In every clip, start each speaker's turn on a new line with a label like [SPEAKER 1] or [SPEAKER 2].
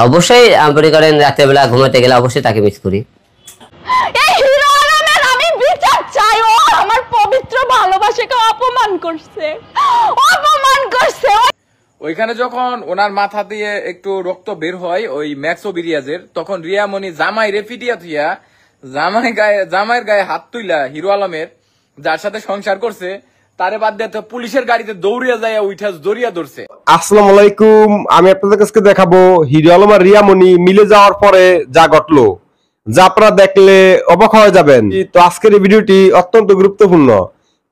[SPEAKER 1] অবশ্যই মনে করেন রাতের বেলা ঘুমাতে গেলে অবশ্যই তাকে মিস করি।
[SPEAKER 2] এই হিরো আলমের আমি বিচার চাই। ও আমার পবিত্র ভালোবাসাকে অপমান করছে।
[SPEAKER 3] ওইখানে যখন ওনার মাথা দিয়ে একটু রক্ত বের হয় ওই ম্যাক্সোবিরিয়াজের, তখন রিয়ামণি জামাই রেফিডিয়া থুইয়া জামাইয়ের গায়ে হাত তুইলা হিরো আলমের, যার সাথে সংসার করছে, তারে বাদ দিয়ে পুলিশের গাড়িতে দৌড়িয়া যায় উঠা জড়িয়া ধরছে।
[SPEAKER 4] আসসালামু আলাইকুম, আমি আপনাদের কাছে দেখাবো হিরো আলম আর রিয়ামণি মিলে যাওয়ার পরে যা ঘটলো, যা আপনারা দেখলে অবাক হয়ে যাবেন। তো আজকের এই ভিডিওটি অত্যন্ত গুরুত্বপূর্ণ,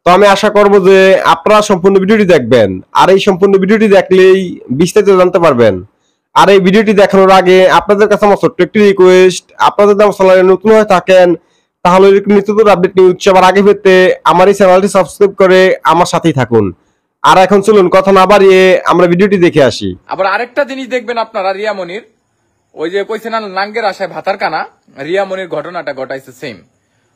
[SPEAKER 4] তো আমি আশা করব যে আপনারা সম্পূর্ণ ভিডিওটি দেখবেন, আর এই সম্পূর্ণ ভিডিওটি দেখলেই বিস্তারিত জানতে পারবেন। আর এই ভিডিওটি দেখানোর আগে আপনাদের কাছে আমার ছোট্ট একটি রিকোয়েস্ট, আপনারা যদি আমার চ্যানেলে নতুন হয়ে থাকেন তাহলে এরকম নিত্য আপডেট নিউজ সবার আগে পেতে আমার এই চ্যানেলটি সাবস্ক্রাইব করে আমার সাথেই থাকুন। আর এখন চলুন কথা না বাড়িয়ে আমরা ভিডিওটি দেখে আসি।
[SPEAKER 3] আবার আরেকটা জিনিস দেখবেন আপনারা, রিয়ামণির ওই যে কইছে না নাঙ্গের আশায় ভাতার কানা, রিয়ামণির ঘটনাটা ঘটাইছে সেম।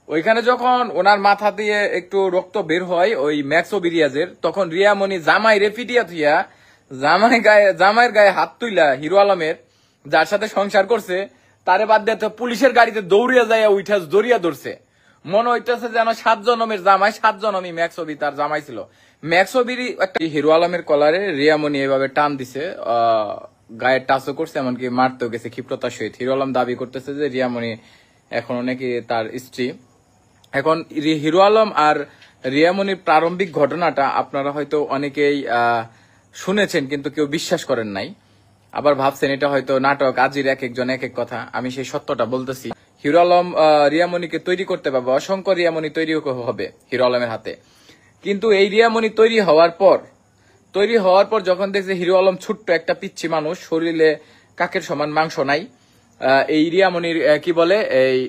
[SPEAKER 3] ওইখানে যখন ওনার মাথা দিয়ে একটু রক্ত বের হয় ওই ম্যাক্সোবিরিয়াজের, তখন রিয়ামণি জামাই রেফিডিয়া থুইয়া জামাইয়ের গায়ে হাত তুইলা হিরো আলমের, যার সাথে সংসার করছে, তারে বাদ দিয়ে পুলিশের গাড়িতে দৌড়িয়া যায় উঠা জড়িয়া ধরছে। মনে হইতেছে যেন 7 জনমের জামাই, 7 জনমই ম্যাক্সোবি তার জামাই ছিল। ম্যাক্সোবিরি একটা হিরো আলমের কলারে রিয়ামণি এভাবে টান দিছে, গায়ের টাচও করছে, এমনকি মারতেও গেছে ক্ষিপ্রতার সহিত। হিরো আলম দাবি করতেছে যে রিয়ামণি এখনো নাকি তার স্ত্রী। এখন হিরো আলম আর রিয়ামণির প্রারম্ভিক ঘটনাটা আপনারা হয়তো অনেকেই শুনেছেন, কিন্তু কেউ বিশ্বাস করেন নাই, আবার ভাবছেন এটা হয়তো নাটক, আজির এক একজন এক এক কথা। আমি সেই সত্যটা বলতেছি। হিরো আলম রিয়ামণিকে তৈরি করতে পারবে, অসংখ্য রিয়ামণি তৈরি হবে হিরো আলমের হাতে। কিন্তু এই রিয়ামণি তৈরি হওয়ার পর যখন দেখছে হিরো আলম ছোট্ট একটা পিচ্ছি মানুষ, শরীরে কাকের সমান মাংস নাই, এই রিয়ামণির কি বলে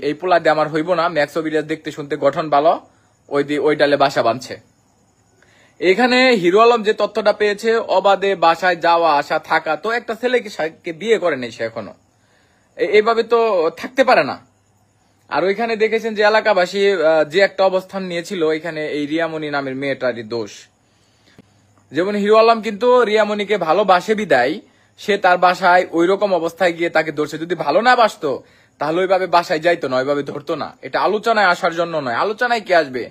[SPEAKER 3] এই পোলা দিয়ে আমার হইব না, ম্যাক্সোবিরিয়াজ দেখতে শুনতে গঠন ভালো, ওই ডালে বাসা বাঁধছে। এখানে হিরো আলম যে তথ্যটা পেয়েছে, অবাধে বাসায় যাওয়া আসা থাকা, তো একটা ছেলেকে বিয়ে করে নেই সে এখনো, এইভাবে তো থাকতে পারে না। আর ওইখানে দেখেছেন যে এলাকাবাসী যে একটা অবস্থান নিয়েছিল, এখানে এই রিয়ামণি নামের মেয়েটারই দোষ। যেমন হিরো আলম কিন্তু রিয়ামণিকে ভালোবাসে বিদায় সে তার বাসায় ওই রকম অবস্থায় গিয়ে তাকে ধরছে। যদি ভালো না বাসতো তাহলে ওইভাবে বাসায় যাইতো না, ওইভাবে ধরতো না। এটা আলোচনায় আসার জন্য নয়। আলোচনায় কি আসবে?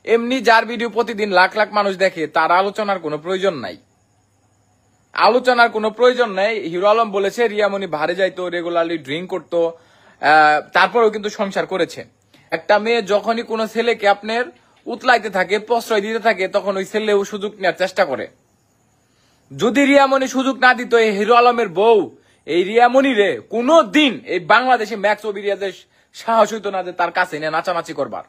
[SPEAKER 3] এমনি যার ভিডিও প্রতিদিন লাখ লাখ মানুষ দেখে, তার আলোচনার কোনো প্রয়োজন নাই। হিরো আলম বলেছে রিয়ামণি বাহারে যাইতো, রেগুলারলি ড্রিঙ্ক করতো, তারপরেও কিন্তু সংসার করেছে। একটা মেয়ে যখনই কোনো ছেলেকে আপনার উতলাইতে থাকে, প্রশ্রয় দিতে থাকে, তখন ওই ছেলেও সুযোগ নেওয়ার চেষ্টা করে। যদি রিয়ামণি সুযোগ না দিত, এই হিরো আলমের বউ এই রিয়ামণি রে কোনো দিন এই বাংলাদেশে ম্যাক্সোবিরিয়াজের সাহস হইতো না যে তার কাছে নিয়ে নাচানাচি করবার।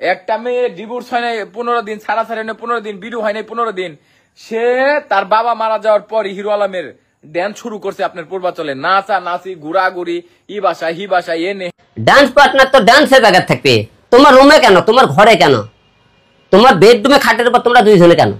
[SPEAKER 3] একটা মেয়ে ডিভোর্স হয় নাই 15 দিন, ছাড়াছাড়ি হয় 15 দিন, বিরু হয় নাই 15 দিন, সে তার বাবা মারা যাওয়ার পর হিরো আলমের ড্যান্স শুরু করছে আপনার পূর্বাচলে, নাচি ঘুরাঘুরি, ই বাসায় হি বাসায় এনে।
[SPEAKER 1] ডান্স পার্টনার তো ডান্সের জায়গা থাকবে, তোমার রুমে কেন, তোমার ঘরে কেন, তোমার বেডরুমে খাটের উপর তোমরা দুইজনে কেন?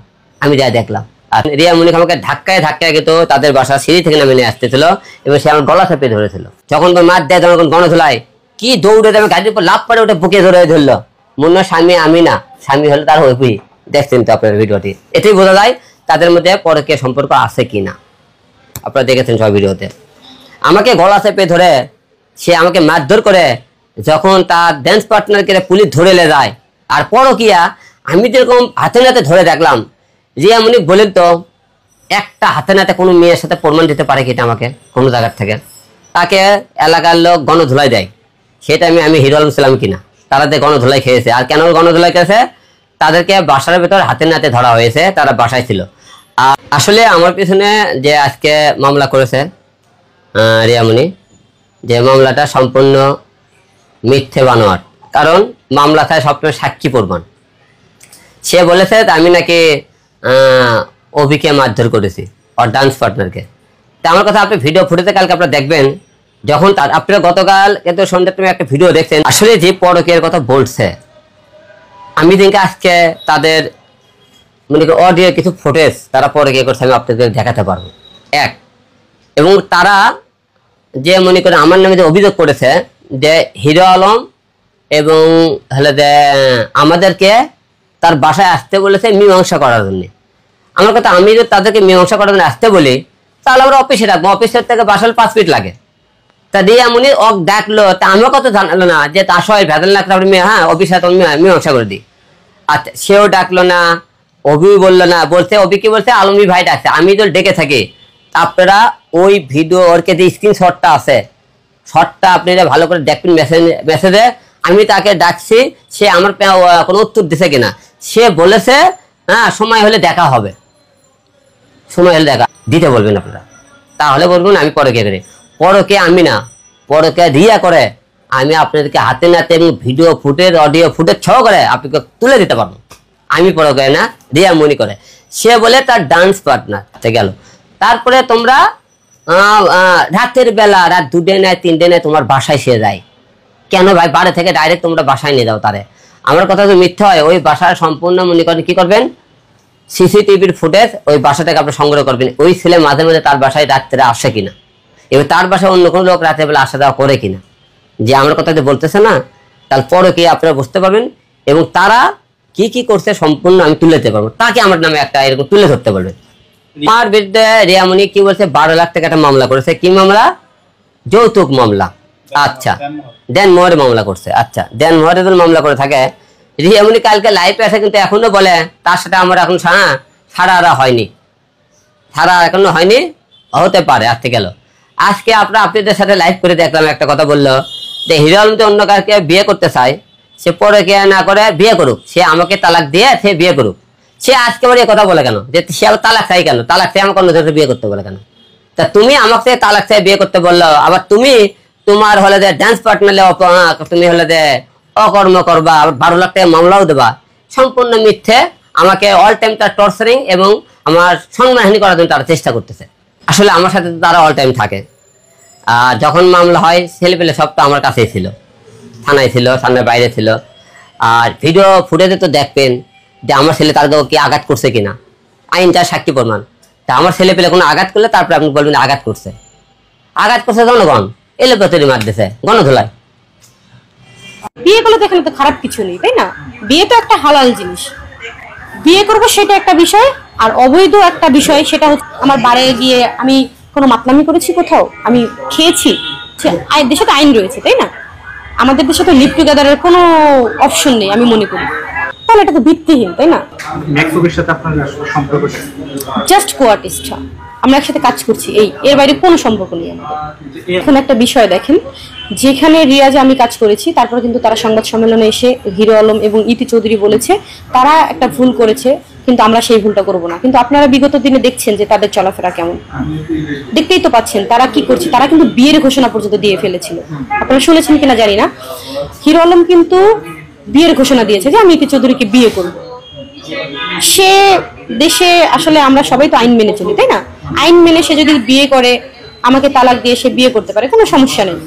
[SPEAKER 1] আমি যা দেখলাম। আর রিয়ামণি আমাকে ধাক্কায় কিন্তু তাদের বাসা সিঁড়ি থেকে নামে নিয়ে আসতেছিল, এবং সে আমার গলা চেপে ধরেছিল। যখন তোর মার দেয়, যখন গণধোলায় কি দৌড়ে দেবে, গাড়ির উপর লাভ পরে ওটা বুকে ধরে ধরলো। মনে হয় স্বামী, আমি না, স্বামী হলে তার হইবই। দেখছেন তো আপনার ভিডিওটি, এটাই বোঝা যায় তাদের মধ্যে পরকীয় সম্পর্ক আছে কিনা। আপনারা দেখেছেন সব ভিডিওতে। আমাকে গলা চেপে ধরে সে আমাকে মারধর করে, যখন তার ড্যান্স পার্টনারকে পুলিশ ধরে লে যায়। আর পরকীয়া আমি যেরকম হাতে নাতে ধরে দেখলাম, রিয়ামণি বলেন তো একটা হাতে নাতে কোনো মেয়ের সাথে প্রমাণ দিতে পারে কি এটা আমাকে কোনো জায়গার থেকে? তাকে এলাকার লোক গণধোলাই দেয়, সেটা আমি হিরো আলম ছিলাম কিনা, তারা যে গণধোলাই খেয়েছে। আর কেন গণধোলাই খেয়েছে? তাদেরকে বাসার ভেতর হাতে নাতে ধরা হয়েছে, তারা বাসায় ছিল। আর আসলে আমার পিছনে যে আজকে মামলা করেছে রিয়ামণি, যে মামলাটা সম্পূর্ণ মিথ্যে বানোয়ার। কারণ মামলা থাকে সবসময় সাক্ষী প্রমাণ। সে বলেছে আমি নাকি অভিকে মারধর করেছি, ওর ডান্স পার্টনারকে। তা আমার কথা, আপনি ভিডিও ফুটেতে কালকে আপনারা দেখবেন, যখন আপনারা গতকাল এত সন্ধ্যা তুমি একটা ভিডিও দেখছেন। আসলে যে পরকীয়ার কথা বলছে, আমি দিনকে আজকে তাদের মানে অডিও কিছু ফুটেজ তারা পরকীয়া করছে, আমি আপনাদের দেখাতে পারবো। এবং তারা যে মনে করে আমার নামে যে অভিযোগ করেছে যে হিরো আলম এবং হলে যে আমাদেরকে তার বাসায় আসতে বলেছে মীমাংসা করার জন্য। আমার কথা, আমি যদি তাদেরকে মীমাংসা করার জন্য আসতে বলি, তাহলে আমরা অফিসে রাখবো, অফিসের থেকে বাসাল 5 ফিট লাগে। তা রিয়ামণি ওক ডাকলো, তা আমাকে কত জানালো না যে তার সবাই ভেজাল লাগলে আপনি হ্যাঁ অফিসে মীমাংসা করে দিই। আচ্ছা সেও ডাকলো না, অভি বললো না, বলছে অভি কি বলছে আলমগীর ভাই ডাকছে, আমি তো ডেকে থাকি। আপনারা ওই ভিডিও ওরকে যে স্ক্রিনশটটা আছে, শটটা আপনারা ভালো করে দেখবেন মেসেজে। আমি তাকে ডাকছি, সে আমার কোনো উত্তর দিছে কিনা। সে বলেছে হ্যাঁ সময় হলে দেখা হবে, সময় হলে দেখা দিতে বলবেন আপনারা। তাহলে বলবেন আমি পরকে করি, পরকে আমি না, পরকে রিয়া করে। আমি আপনাদেরকে হাতে নাতে এবং ভিডিও ফুটেজ অডিও ফুটেজ সহ করে আপনাকে তুলে দিতে পারবো। আমি পরকে না, রিয়ামণি করে। সে বলে তার ডান্স পার্টনার গেল। তারপরে তোমরা রাতের বেলা রাত 2টে নেয় 3টে নেয় তোমার বাসায় সে যায় কেন ভাই? বাড়ি থেকে ডাইরেক্ট তোমরা বাসায় নিয়ে যাও তারে। আমার কথা তো মিথ্যা হয়, ওই বাসার সম্পূর্ণ মনে করেন কি করবেন, সিসিটিভির ফুটেজ ওই বাসা থেকে আপনি সংগ্রহ করবেন। ওই ছেলে মাঝে মাঝে তার বাসায় রাত্রে আসে কিনা, এবার তার বাসায় অন্য কোনো লোক রাতের বেলা আসা যাওয়া করে কিনা, যে আমার কথা যে বলতেছে না, তার পরে কি আপনারা বুঝতে পারবেন। এবং তারা কি কি করছে সম্পূর্ণ আমি তুলে দিতে পারবো। তাকে আমার নামে একটা এরকম তুলে ধরতে বলবেন। আমার বিরুদ্ধে রিয়ামণি কি বলছে, 12 লাখ টাকা একটা মামলা করেছে। কি মামলা? যৌতুক মামলা। আচ্ছা দেনমোহরে মামলা করছে। আচ্ছা দেনমোহরে যদি মামলা করে থাকে, রিয়ামণি কালকে লাইভে আসে কিন্তু এখনো বলে তার সাথে আমার এখন সারা হয়নি, সারা এখনো হয়নি, হতে পারে আসতে গেল। আজকে আপনাদের সাথে লাইভ করে দেখলাম, একটা কথা বললো যে হিরো আলম তো অন্য কাউকে বিয়ে করতে চায়, সে পরে কে না করে বিয়ে করুক, সে আমাকে তালাক দিয়ে সে বিয়ে করুক। সে আজকে বলে কথা বলে কেন যে সে আবার তালাক চাই কেন? তালাক চাই আমাকে অন্য ধরে বিয়ে করতে বলে কেন? তা তুমি আমাকে তালাক চাই বিয়ে করতে বললো, আবার তুমি তোমার হলে যে ডান্স পার্টনারে তুমি হলে যে অকর্ম করবা, আবার 12 লাখ টাকা মামলাও দেবা। সম্পূর্ণ মিথ্যে। আমাকে অল টাইম তার টর্চারিং এবং আমার সম্মানহানি করার জন্য তারা চেষ্টা করতেছে। আসলে আমার সাথে তারা অল টাইম থাকে। আর যখন মামলা হয় ছেলে পেলে সব তো আমার কাছেই ছিল, থানায় ছিল, থানার বাইরে ছিল। আর ভিডিও ফুটেজে তো দেখবেন যে আমার ছেলে তার কি আঘাত করছে কিনা, আইনটা সাক্ষী প্রমাণ। তা আমার ছেলে পেলে কোনো আঘাত করলে তারপরে আপনি বলবেন আঘাত করছে। আঘাত করছে জনগণ, এলে পেতরি মার দিছে গণধোলায়।
[SPEAKER 5] বিয়ে করলে তো এখানে তো খারাপ কিছু নেই, তাই না? বিয়ে তো একটা হালাল জিনিস, বিয়ে করবো সেটা একটা বিষয়। আর অবৈধ একটা বিষয়, সেটা হচ্ছে আমার বাড়িতে গিয়ে আমি কোনো মাতলামি করেছি, কোথাও আমি খেয়েছি, দেশে তো আইন রয়েছে, তাই না? আমাদের দেশে তো লিভ টুগেদারের কোনো অপশন নেই আমি মনে করি। তাহলে এটা তো ভিত্তিহীন, তাই না? জাস্ট কো-আর্টিস্ট, আমরা একসাথে কাজ করছি, এর বাইরে কোনো সম্পর্ক নেই আমাদের। এখন একটা বিষয় দেখেন, যেখানে রিয়াজে আমি কাজ করেছি, তারপরে কিন্তু তারা সংবাদ সম্মেলনে এসে হিরো আলম এবং ইতি চৌধুরী বলেছে তারা একটা ভুল করেছে, কিন্তু আমরা সেই ভুলটা করব না। কিন্তু আপনারা বিগত দিনে দেখছেন যে তাদের চলাফেরা কেমন, দেখতেই তো পাচ্ছেন তারা কি করছে। তারা কিন্তু বিয়ের ঘোষণা পর্যন্ত দিয়ে ফেলেছিল, আপনারা শুনেছেন কিনা জানি না। হিরো আলম কিন্তু বিয়ের ঘোষণা দিয়েছে যে আমি ইতি চৌধুরীকে বিয়ে করব। সে দেশে আসলে আমরা সবাই তো আইন মেনে চলি, তাই না? আইন মেনে সে যদি বিয়ে করে, আমাকে তালাক দিয়ে সে বিয়ে করতে পারে, কোনো সমস্যা নেই,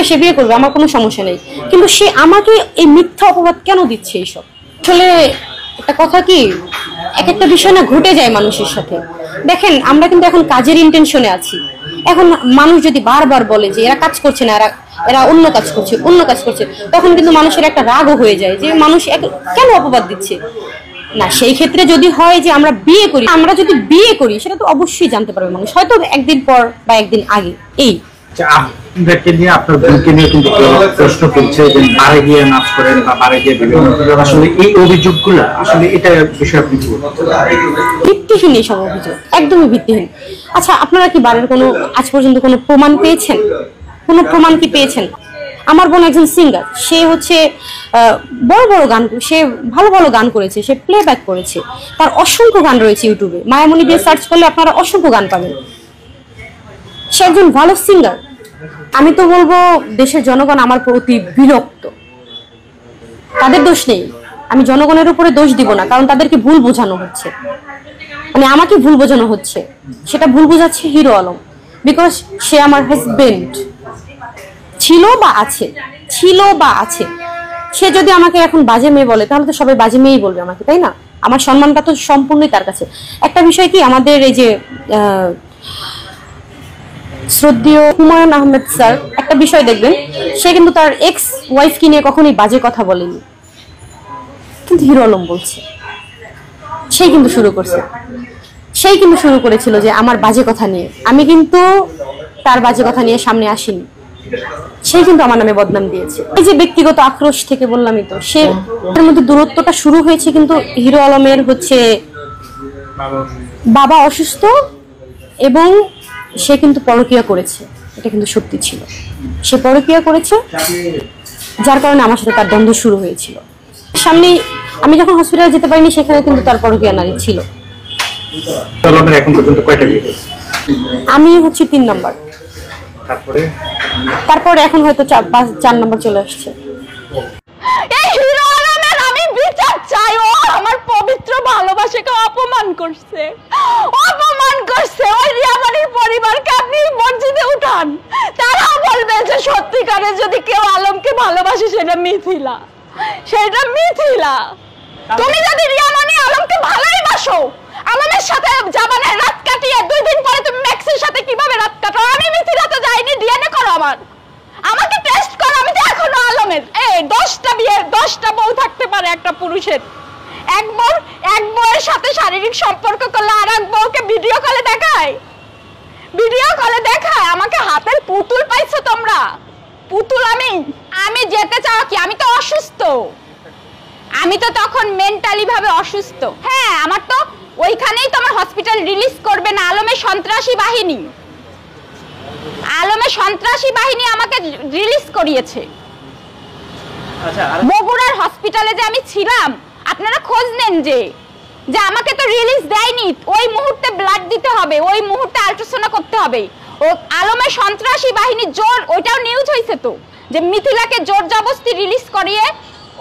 [SPEAKER 5] সে বিয়ে করবে, আমার কোনো সমস্যা নেই। কিন্তু সে আমাকে এই মিথ্যা অপবাদ কেন দিচ্ছে? এইসব আসলে একটা কথা কি, এক একটা বিষয় না ঘটে যায় মানুষের সাথে। দেখেন আমরা কিন্তু এখন কাজের ইন্টেনশনে আছি। এখন মানুষ যদি বারবার বলে যে এরা কাজ করছে না, এরা অন্য কাজ করছে, তখন কিন্তু মানুষের একটা রাগও হয়ে যায় যে মানুষ কেন অপবাদ দিচ্ছে। না, সেই ক্ষেত্রে যদি হয় যে আমরা যদি বিয়ে করি সেটা তো অবশ্যই জানতে পারবে মানুষ, হয়তো একদিন পর বা একদিন আগে।
[SPEAKER 6] আপনাদেরকে নিয়ে, আপনার বোনকে নিয়ে কিন্তু প্রশ্ন করছে যে বারে গিয়ে নাচ করেন বা বারে গিয়ে বিভিন্ন, আসলে এই অভিযোগগুলো আসলে এটা বিষয়ে আপনি কি বলতে?
[SPEAKER 5] ভিত্তিহীন এইসব অভিযোগ, একদমই ভিত্তিহীন। আচ্ছা আপনারা কি বারের কোনো আজ পর্যন্ত কোনো প্রমাণ পেয়েছেন? কোনো প্রমাণ কি পেয়েছেন? আমার বোন একজন সিঙ্গার, সে হচ্ছে বড় বড় গান, সে ভালো ভালো গান করেছে, সে প্লেব্যাক করেছে, তার অসংখ্য গান রয়েছে ইউটিউবে, মায়ামণি দিয়ে সার্চ করলে আপনারা অসংখ্য গান পাবেন। সে একজন ভালো সিঙ্গার। আমি তো বলবো দেশের জনগণ আমার প্রতি বিরক্ত, তাদের দোষ নেই, আমি জনগণের উপরে দোষ দিব না, কারণ তাদেরকে ভুল বোঝানো হচ্ছে, মানে আমাকে ভুল বোঝানো হচ্ছে। সেটা ভুল বোঝাচ্ছে হিরো আলম, বিকজ সে আমার হাজবেন্ড ছিল বা আছে। সে যদি আমাকে এখন বাজে মেয়ে বলে, তাহলে তো সবাই বাজে মেয়েই বলবে আমাকে, তাই না? আমার সম্মানটা তো সম্পূর্ণই তার কাছে। একটা বিষয় কি, আমাদের এই যে শ্রদ্ধেয় হুমায়ুন আহমেদ স্যার, একটা বিষয় দেখবেন, সে কিন্তু তার এক্স ওয়াইফকে নিয়ে কখনোই বাজে কথা বলেনি, কিন্তু হিরো আলম বলছে, সে কিন্তু শুরু করছে। সে সেই কিন্তু শুরু করেছিল যে আমার বাজে কথা নিয়ে। আমি কিন্তু তার বাজে কথা নিয়ে সামনে আসিনি, সেই কিন্তু আমার নামে বদনাম দিয়েছে। এই যে ব্যক্তিগত আক্রোশ থেকে বললামই তো, সে এর মধ্যে দূরত্বটা শুরু হয়েছে কিন্তু হিরো আলমের হচ্ছে বাবা অসুস্থ এবং সে কিন্তু পরকীয়া করেছে, এটা কিন্তু সত্যি ছিল। সে পরকীয়া করেছে, যার কারণে আমার সাথে তার দ্বন্দ্ব শুরু হয়েছিল। সামনে আমি যখন হসপিটালে যেতে পারিনি, সেখানে কিন্তু তার পরকীয়া নারী ছিল।
[SPEAKER 6] এখন পর্যন্ত কয়টা বিয়ে হয়েছে?
[SPEAKER 5] আমি হচ্ছে 3 নম্বর, তারপরে এখন হয়তো 4 নম্বর চলে আসছে।
[SPEAKER 2] এই হিরো আলমের আমি বিচার চাই। ও আমার পবিত্র ভালোবাসাকে অপমান করছে, অপমান করছে। ওই রিয়ামনির পরিবারকে আপনি মসজিদে উঠান, তারা বলবে যে সত্যিকারে যদি কেউ আলমকে ভালোবাসে সেটা মিথিলা, সেটা মিথিলা। তুমি যদি রিয়ামনি আলমকে ভালোই বাসো, আলমের সাথে জামানের রাত কাটিয়ে 2 দিন পরে তুমি ম্যাক্সের সাথে কিভাবে রাত কাটো? আমি মিথিলাতে যাইনি, ডিএনএ করো আমাকে টেস্ট করো। আমি তো এখনো আলমের 10টা বিয়ে 10টা বউ থাকতে পারে একটা পুরুষের। এক বউয়ের সাথে শারীরিক সম্পর্ক করলে আর এক বউকে ভিডিও কলে দেখায়, ভিডিও কলে দেখায়। আমাকে হাতের পুতুল পাইছো তোমরা, পুতুল। আমি যেতে চাও কি? আমি তো অসুস্থ, আমি তো তখন মেন্টালি ভাবে অসুস্থ। হ্যাঁ, আমার তো ওইখানেই তো আমার হসপিটাল রিলিজ করবে না। আলমের সন্ত্রাসী বাহিনী আমাকে রিলিজ করিয়েছে। বগুড়ার হসপিটালে যে আমি ছিলাম, আপনারা খোঁজ নেন যে আমাকে তো রিলিজ দেয়নি। ওই মুহূর্তে ব্লাড দিতে হবে, ওই মুহূর্তে আল্ট্রাসাউন্ড করতে হবে। ও আলমের সন্ত্রাসী বাহিনী জোর, ওইটাও নিউজ হয়েছে তো, যে মিথিলাকে জোর জবরদস্তি রিলিজ করিয়ে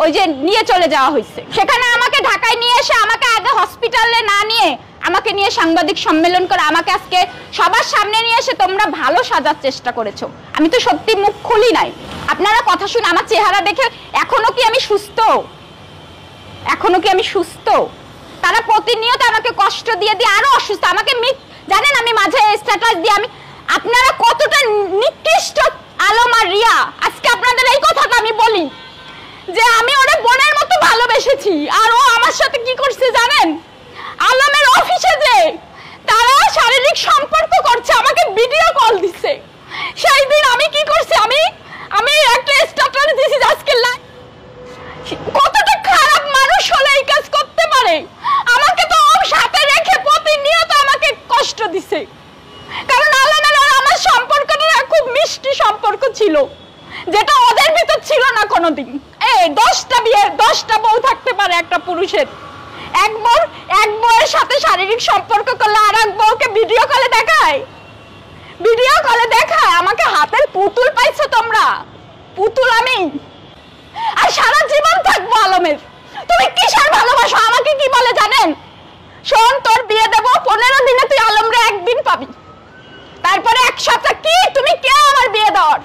[SPEAKER 2] ওই যে নিয়ে চলে যাওয়া হয়েছে। সেখানে আমাকে ঢাকায় নিয়ে এসে, আমাকে আগে হসপিটালে না নিয়ে আমাকে নিয়ে সাংবাদিক সম্মেলন করে আমাকে আজকে সবার সামনে নিয়ে এসে তোমরা ভালো সাজার চেষ্টা করেছো। আমি তো সত্যি মুখ খুলি নাই। আপনারা কথা শুনে আমার চেহারা দেখে এখনো কি আমি সুস্থ? তারা প্রতিনিয়ত আমাকে কষ্ট দিয়ে আরো অসুস্থ। আমাকে জানেন, আমি মাঝে স্ট্যাটাস দিয়ে আপনারা কতটা নিকৃষ্ট আলম আর রিয়া। আজকে আপনাদের এই কথাটা আমি বলি যে আমি ওরে বোনের মতো ভালোবেসেছি, আর ও আমার সাথে কি করছে জানেন? আলমের অফিসে যে তারা শারীরিক সম্পর্ক করছে, আমাকে ভিডিও কল দিচ্ছে। সেই দিন আমি কি করছি? আমি একটা স্ট্যাটাস দিয়েছি আজকে। কতটা খারাপ মানুষ হলে এই কাজ করতে পারে? আমাকে তো ওর সাথে রেখে প্রতিনিয়ত আমাকে কষ্ট দিছে। কারণ আলমের আর আমার সম্পর্কটা খুব মিষ্টি সম্পর্ক ছিল, যেটা ওদের ভিতর ছিল না কোনোদিন। 10টা বিয়ে 10টা বউ থাকতে পারে একটা পুরুষের। এক বউয়ের সাথে শারীরিক সম্পর্ক করলে আর এক বউকে ভিডিও কলে দেখায়, আমাকে হাতের পুতুল পাইছো তোমরা, পুতুল আমি। আর সারা জীবন থাকবো আলমের। তুমি কিসের ভালোবাসো? আমাকে কি বলে জানেন? শোন, তোর বিয়ে দেবো 15 দিনে, তুই আলমরে একদিন পাবি, তারপরে 1 সপ্তাহ। কি তুমি কে আমার বিয়ে দেওয়ার?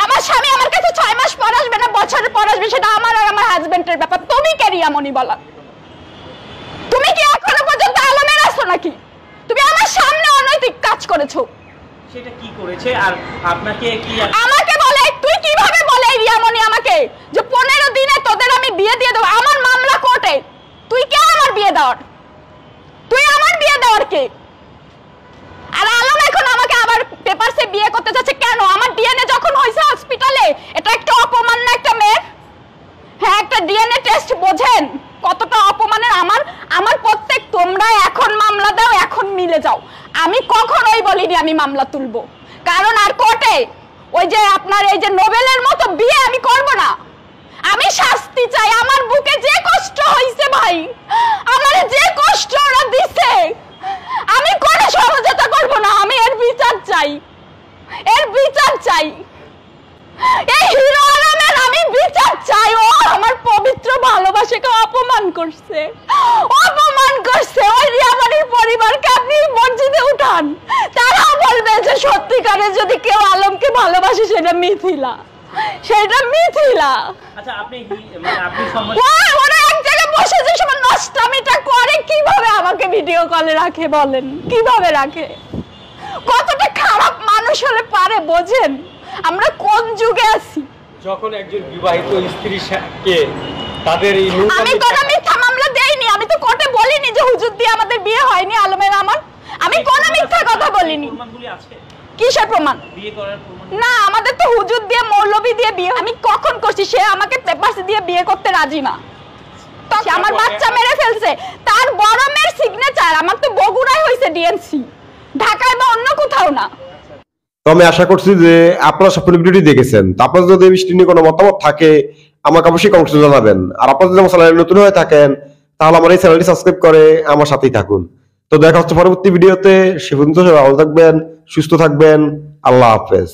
[SPEAKER 2] আমার স্বামী আমার কাছে 6 মাস পর আসবে না বছর পর আসবে, সেটা আমার আর আমার হাজবেন্ডের ব্যাপার। তুমি কে রিয়ামনি বলা? তুমি কি এখনো পর্যন্ত আলমের আছো নাকি? তুমি আমার সামনে অনৈতিক কাজ করেছো।
[SPEAKER 7] সেটা কি করেছে? আর আপনাকে কি
[SPEAKER 2] আমাকে বলে, তুই কিভাবে বলে রিয়ামনি আমাকে যে 15 দিনে তোদের আমি বিয়ে দিয়ে দেবো? আমার মামলা কোর্টে, তুই কে আমার বিয়ে দেওয়ার? তুই আমার বিয়ে দেওয়ার কে? আর আলম এখন আমাকে আবার পেপারসে বিয়ে করতে যাচ্ছে কেন? আমার ডিএনএ যখন হয়েছে হসপিটালে, এটা একটা অপমান না একটা মেয়ের? হ্যাঁ, একটা ডিএনএ টেস্ট বোঝেন কতটা অপমানের। আমার প্রত্যেক, তোমরা এখন মামলা দাও, এখন মিলে যাও। আমি কখনোই বলিনি আমি মামলা তুলবো, কারণ আর কোর্টে ওই যে আপনার এই যে নোবেলের মতো বিয়ে আমি করব না। আমি শাস্তি চাই। আমার বুকে যে কষ্ট হয়েছে ভাই, আমার যে কষ্ট ওরা দিছে, আমি কোনো সহযোগিতা করব না। আমি এর বিচার চাই। এই হিরো আলমের আমি বিচার চাই। ও আমার পবিত্র ভালোবাসাকে অপমান করছে। ওই রিয়ামনির পরিবারকে আপনি মসজিদে উঠান, তারা বলবে যে সত্যিকারে যদি কেউ আলমকে ভালোবাসে সেটা মিথিলা।
[SPEAKER 7] আচ্ছা, আপনি
[SPEAKER 2] ওরা এক জায়গায় বসে যে সময় নষ্টামিটা করে, কিভাবে আমাকে ভিডিও কলে রাখে বলেন? কিভাবে রাখে? কতটা খারাপ মানুষ হলে পারে বোঝেন? আমরা কোন যুগে আছি?
[SPEAKER 8] যখন একজন বিবাহিত স্ত্রীকে তাদের এই
[SPEAKER 2] আমি কোনো মিথ্যা মামলা দেইনি, আমি তো কোর্টে বলিনি যে হুজুর দিয়ে আমাদের বিয়ে হয়নি আলমের আমার, আমি কোনো মিথ্যা কথা বলিনি।
[SPEAKER 7] প্রমাণগুলি আছে
[SPEAKER 2] কিসের প্রমাণ?
[SPEAKER 7] বিয়ে করার প্রমাণ?
[SPEAKER 2] না, আমাদের তো হুজুর দিয়ে মৌলবি দিয়ে বিয়ে। আমি কখন করছি? সে আমাকে পেপারস দিয়ে বিয়ে করতে রাজি না। তো সে আমার বাচ্চা মেরে ফেলছে, তার বড় মেয়ের সিগনেচার। আমার তো বগুড়ায় হয়েছে ডিএনসি, ঢাকায় বা অন্য কোথাও না।
[SPEAKER 4] তো আমি আশা করছি যে আপনারা সম্পূর্ণ ভিডিওটি দেখেছেন। তো আপনাদের যদি এই বিষয়টি নিয়ে কোনো মতামত থাকে আমাকে অবশ্যই কমেন্টে জানাবেন। আর আপনারা যদি আমার চ্যানেলে নতুন হয়ে থাকেন তাহলে আমার এই চ্যানেলটি সাবস্ক্রাইব করে আমার সাথেই থাকুন। তো দেখা হচ্ছে পরবর্তী ভিডিওতে। সে পর্যন্ত সবাই ভালো থাকবেন, সুস্থ থাকবেন। আল্লাহ হাফেজ।